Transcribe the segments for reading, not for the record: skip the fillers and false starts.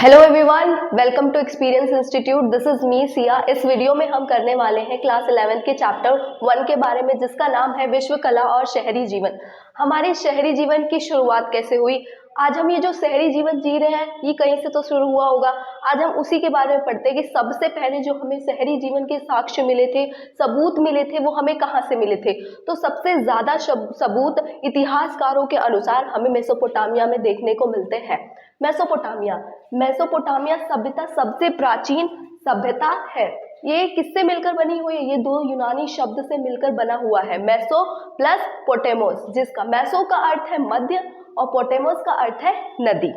Hello everyone, welcome to experience institute. This is me Siya. इस video में हम करने वाले हैं क्लास 11 के चैप्टर 1 के बारे में, जिसका नाम है विश्व कला और शहरी जीवन। हमारे शहरी जीवन की शुरुआत कैसे हुई। आज हम ये जो शहरी जीवन जी रहे हैं ये कहीं से तो शुरू हुआ होगा। आज हम उसी के बारे में पढ़ते हैं कि सबसे पहले जो हमें शहरी जीवन के साक्ष्य मिले थे, सबूत मिले थे, वो हमें कहाँ से मिले थे। तो सबसे ज्यादा सबूत इतिहासकारों के अनुसार हमें मेसोपोटामिया में देखने को मिलते हैं। मेसोपोटामिया सभ्यता सबसे प्राचीन सभ्यता है। ये किससे मिलकर बनी हुई है? ये दो यूनानी शब्द से मिलकर बना हुआ है, मेसो प्लस पोटेमोस, जिसका मेसो का अर्थ है मध्य और पोटेमोस का अर्थ है नदी।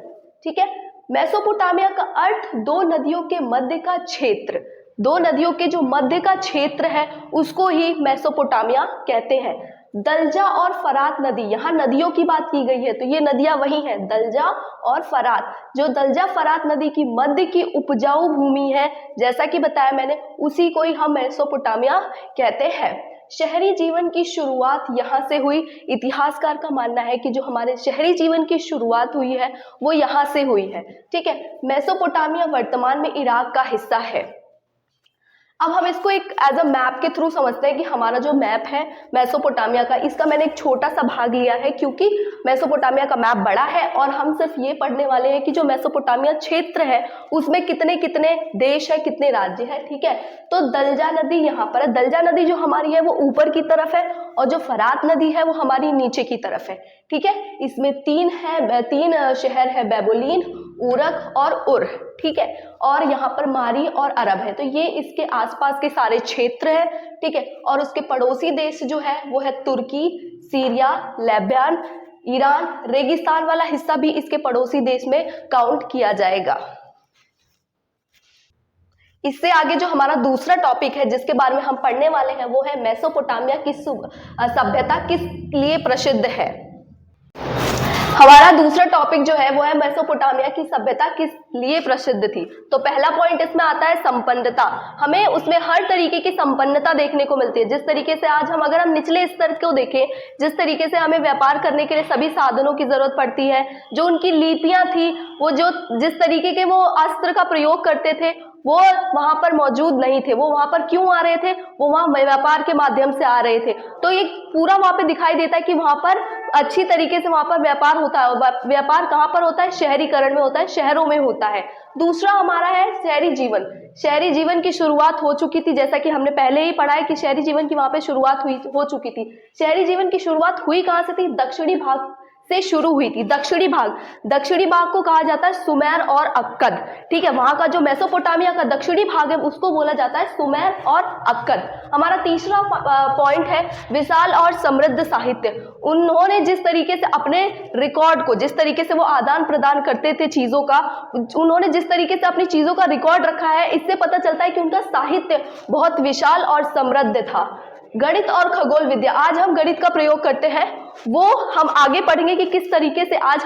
ठीक है, मेसोपोटामिया का अर्थ दो नदियों के मध्य का क्षेत्र, दो नदियों के जो मध्य का क्षेत्र है उसको ही मेसोपोटामिया कहते हैं। दलजा और फरात नदी, यहाँ नदियों की बात की गई है तो ये नदियां वही हैं, दलजा और फरात। जो दलजा फरात नदी की मध्य की उपजाऊ भूमि है, जैसा कि बताया मैंने, उसी को ही हम मेसोपोटामिया कहते हैं। शहरी जीवन की शुरुआत यहाँ से हुई। इतिहासकार का मानना है कि जो हमारे शहरी जीवन की शुरुआत हुई है वो यहाँ से हुई है। ठीक है, मेसोपोटामिया वर्तमान में इराक का हिस्सा है। अब हम इसको एक एज अ मैप के थ्रू समझते हैं कि हमारा जो मैप है मेसोपोटामिया का, इसका मैंने एक छोटा सा भाग लिया है क्योंकि मेसोपोटामिया का मैप बड़ा है और हम सिर्फ ये पढ़ने वाले हैं कि जो मेसोपोटामिया क्षेत्र है उसमें कितने कितने देश है, कितने राज्य है। ठीक है, तो दलजा नदी यहाँ पर है। दलजा नदी जो हमारी है वो ऊपर की तरफ है और जो फरात नदी है वो हमारी नीचे की तरफ है। ठीक है, इसमें तीन शहर है, बैबुलीन, उरक और उर। ठीक है, और यहाँ पर मारी और अरब है, तो ये इसके आसपास के सारे क्षेत्र है। ठीक है, और उसके पड़ोसी देश जो है वो है तुर्की, सीरिया, लेबनान, ईरान। रेगिस्तान वाला हिस्सा भी इसके पड़ोसी देश में काउंट किया जाएगा। इससे आगे जो हमारा दूसरा टॉपिक है जिसके बारे में हम पढ़ने वाले हैं वो है मेसोपोटामिया की सभ्यता किस लिए प्रसिद्ध है। हमारा दूसरा टॉपिक जो है वो है मेसोपोटामिया की सभ्यता किस लिए प्रसिद्ध थी। तो पहला पॉइंट इसमें आता है संपन्नता। हमें उसमें हर तरीके की संपन्नता देखने को मिलती है। जिस तरीके से आज अगर हम निचले स्तर को देखें, जिस तरीके से हमें व्यापार करने के लिए सभी साधनों की जरूरत पड़ती है, जो उनकी लिपियां थी, वो जो जिस तरीके के वो अस्त्र का प्रयोग करते थे वो वहां पर मौजूद नहीं थे। वो वहां पर क्यों आ रहे थे? वो वहां व्यापार के माध्यम से आ रहे थे। तो ये पूरा वहां पे दिखाई देता है कि वहां पर अच्छी तरीके से वहां पर व्यापार होता है। व्यापार कहाँ पर होता है? शहरीकरण में होता है, शहरों में होता है। दूसरा हमारा है शहरी जीवन। शहरी जीवन की शुरुआत हो चुकी थी, जैसा कि हमने पहले ही पढ़ा है कि शहरी जीवन की वहां पे शुरुआत हो चुकी थी। शहरी जीवन की शुरुआत हुई कहाँ से थी? दक्षिणी भाग से शुरू हुई थी। दक्षिणी भाग को कहा जाता है सुमेर और अक्कद। ठीक है, वहां का जो मेसोपोटामिया का दक्षिणी भाग है उसको बोला जाता है सुमेर और अक्कद। हमारा तीसरा पॉइंट है विशाल और समृद्ध साहित्य। उन्होंने जिस तरीके से अपने रिकॉर्ड को, जिस तरीके से वो आदान प्रदान करते थे चीजों का, उन्होंने जिस तरीके से अपनी चीजों का रिकॉर्ड रखा है, इससे पता चलता है कि उनका साहित्य बहुत विशाल और समृद्ध था। गणित और खगोल विद्या, आज हम गणित का प्रयोग करते हैं, वो हम आगे पढ़ेंगे कि किस तरीके से आज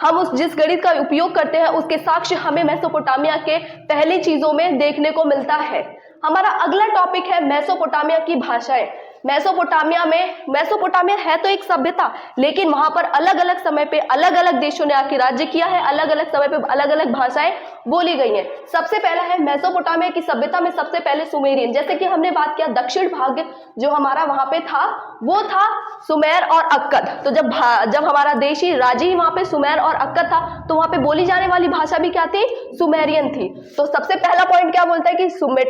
हम उस जिस गणित का उपयोग करते हैं उसके साक्ष्य हमें मेसोपोटामिया के पहली चीजों में देखने को मिलता है। हमारा अगला टॉपिक है मेसोपोटामिया की भाषाएं। मेसोपोटामिया है तो एक सभ्यता, लेकिन वहां पर अलग अलग समय पे अलग अलग देशों ने आके राज्य किया है, अलग अलग समय पे अलग अलग भाषाएं बोली गई हैं। सबसे पहला है मेसोपोटामिया की सभ्यता में सबसे पहले सुमेरियन। जैसे कि हमने बात किया, दक्षिण भाग जो हमारा वहां पे था वो था सुमेर और अक्कद। तो जब हमारा देशी राज्य ही वहां पे सुमेर और अक्कद था तो वहां पे बोली जाने वाली भाषा भी क्या थी? सुमेरियन थी। तो सबसे पहला पॉइंट क्या बोलता है कि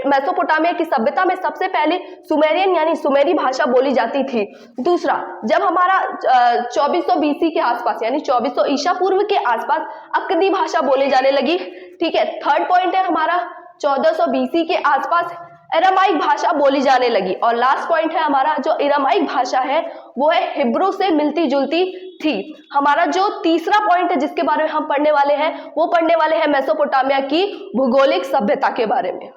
मेसोपोटामिया की सभ्यता में सबसे पहले सुमेरियन यानी सुमेरी भाषा बोली जाती थी। दूसरा, जब हमारा 2400 बीसी के आसपास यानी 2400 ईसा पूर्व के आसपास अक्कदी भाषा बोले जाने लगी। ठीक है, थर्ड पॉइंट है हमारा 1400 बीसी के आसपास अरामाइक भाषा बोली जाने लगी। और लास्ट पॉइंट है हमारा, जो अरामाइक भाषा है वो है हिब्रू से मिलती जुलती थी। हमारा जो तीसरा पॉइंट है जिसके बारे में हम पढ़ने वाले हैं वो पढ़ने वाले हैं मेसोपोटामिया की भूगोलिक सभ्यता के बारे में।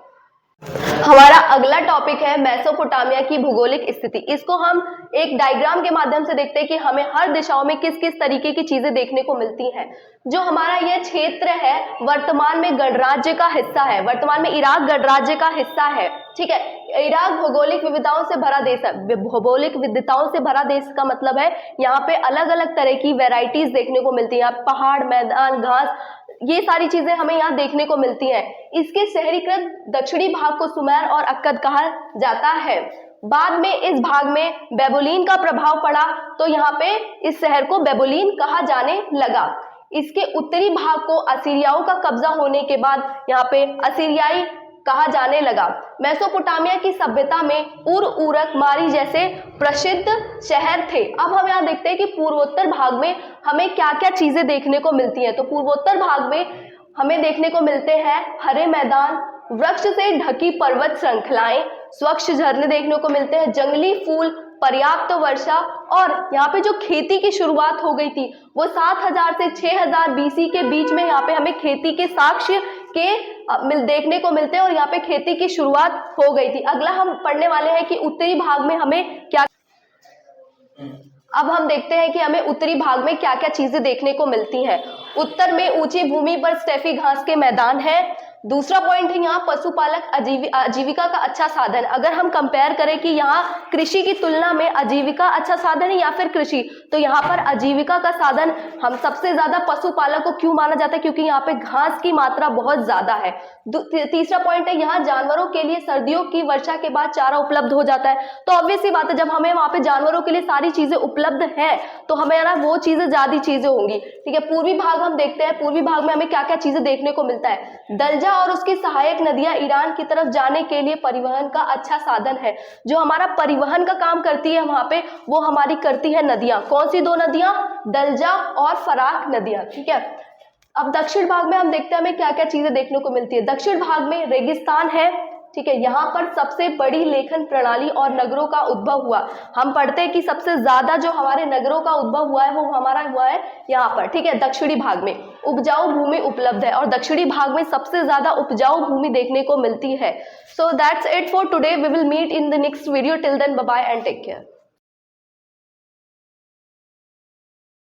हमारा अगला टॉपिक है मेसोपोटामिया की भौगोलिक स्थिति। इसको हम एक डायग्राम के माध्यम से देखते हैं कि हमें हर दिशाओं में किस किस तरीके की चीजें देखने को मिलती हैं। जो हमारा ये क्षेत्र है वर्तमान में गणराज्य का हिस्सा है, वर्तमान में इराक गणराज्य का हिस्सा है। ठीक है, इराक भौगोलिक विविधताओं से भरा देश है। भौगोलिक विविधताओं से भरा देश का मतलब है यहाँ पे अलग अलग तरह की वेराइटीज देखने को मिलती है। पहाड़, मैदान, घास, ये सारी चीजें हमें यहाँ देखने को मिलती हैं। इसके शहरीकृत दक्षिणी भाग को सुमेर और अक्कद कहा जाता है। बाद में इस भाग में बेबुलीन का प्रभाव पड़ा तो यहाँ पे इस शहर को बेबुलीन कहा जाने लगा। इसके उत्तरी भाग को असीरियाओं का कब्जा होने के बाद यहाँ पे असीरियाई कहा जाने लगा। मेसोपोटामिया की सभ्यता में उर, उरक, मारी जैसे प्रसिद्ध शहर थे। अब हम यहाँ देखते हैं कि पूर्वोत्तर भाग में हमें क्या क्या चीजें देखने को मिलती हैं। तो पूर्वोत्तर भाग में हमें देखने को मिलते हैं हरे मैदान, वृक्ष से ढकी पर्वत श्रृंखलाएं, स्वच्छ झरने देखने को मिलते हैं, जंगली फूल, पर्याप्त वर्षा, और यहाँ पे जो खेती की शुरुआत हो गई थी वो 7000 से 6000 बीसी के बीच में यहाँ पे हमें खेती के साक्ष्य के देखने को मिलते हैं और यहाँ पे खेती की शुरुआत हो गई थी। अगला हम पढ़ने वाले हैं कि उत्तरी भाग में हमें क्या, अब हम देखते हैं कि हमें उत्तरी भाग में क्या क्या चीजें देखने को मिलती हैं। उत्तर में ऊंची भूमि पर स्टेफी घास के मैदान है। दूसरा पॉइंट है यहाँ पशुपालक आजीविका का अच्छा साधन। अगर हम कंपेयर करें कि यहाँ कृषि की तुलना में आजीविका अच्छा साधन है या फिर कृषि, तो यहाँ पर आजीविका का साधन हम सबसे ज्यादा पशुपालक को क्यों माना जाता है, क्योंकि यहाँ पे घास की मात्रा बहुत ज्यादा है। तीसरा पॉइंट है यहाँ जानवरों के लिए सर्दियों की वर्षा के बाद चारा उपलब्ध हो जाता है। तो ऑब्वियस सी बात है, जब हमें वहाँ पे जानवरों के लिए सारी चीजें उपलब्ध है तो हमें ना वो चीजें ज्यादा चीजें होंगी। ठीक है, पूर्वी भाग हम देखते हैं, पूर्वी भाग में हमें क्या क्या चीजें देखने को मिलता है। दलजा और उसकी सहायक नदियां ईरान की तरफ जाने के लिए परिवहन का अच्छा साधन है। जो हमारा परिवहन का काम करती है वहां पे, वो हमारी करती है नदियां। कौन सी दो नदियां? दलजा और फराक नदियां। ठीक है, अब दक्षिण भाग में हम देखते हैं हमें क्या क्या चीजें देखने को मिलती है। दक्षिण भाग में रेगिस्तान है। ठीक है, यहाँ पर सबसे बड़ी लेखन प्रणाली और नगरों का उद्भव हुआ। हम पढ़ते हैं कि सबसे ज्यादा जो हमारे नगरों का उद्भव हुआ है वो हमारा हुआ है यहाँ पर। ठीक है, दक्षिणी भाग में उपजाऊ भूमि उपलब्ध है और दक्षिणी भाग में सबसे ज्यादा उपजाऊ भूमि देखने को मिलती है। So that's it for today. We will meet in the next video. Till then bye bye and take care.